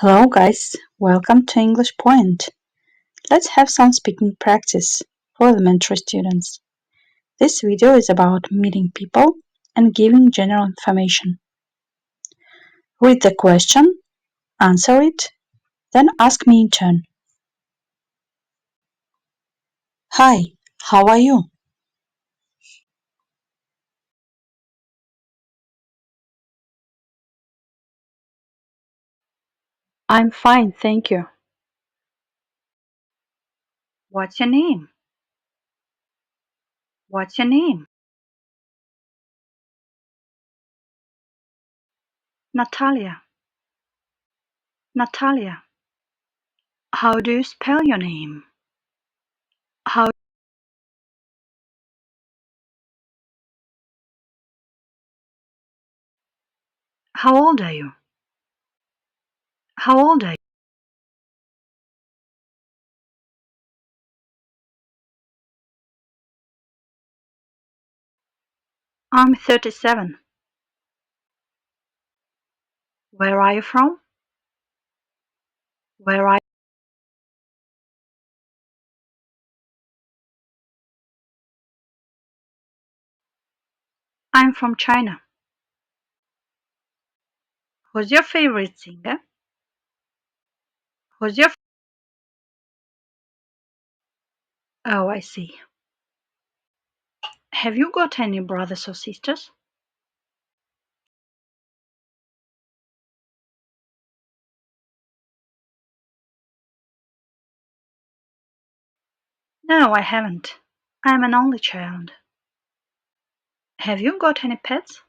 Hello, guys. Welcome to English Point. Let's have some speaking practice for elementary students. This video is about meeting people and giving general information. Read the question, answer it, then ask me in turn. Hi, how are you? I'm fine, thank you. What's your name? What's your name? Natalya. Natalya. How do you spell your name? How How old are you? How old are you? I'm 37. Where are you from? Where are I'm from China. Who's your favorite singer? Who's your Oh, I see. Have you got any brothers or sisters? No, I haven't. I'm an only child. Have you got any pets?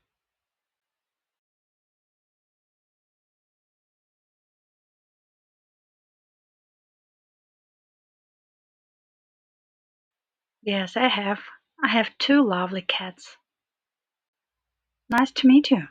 Yes, I have. I have two lovely cats. Nice to meet you.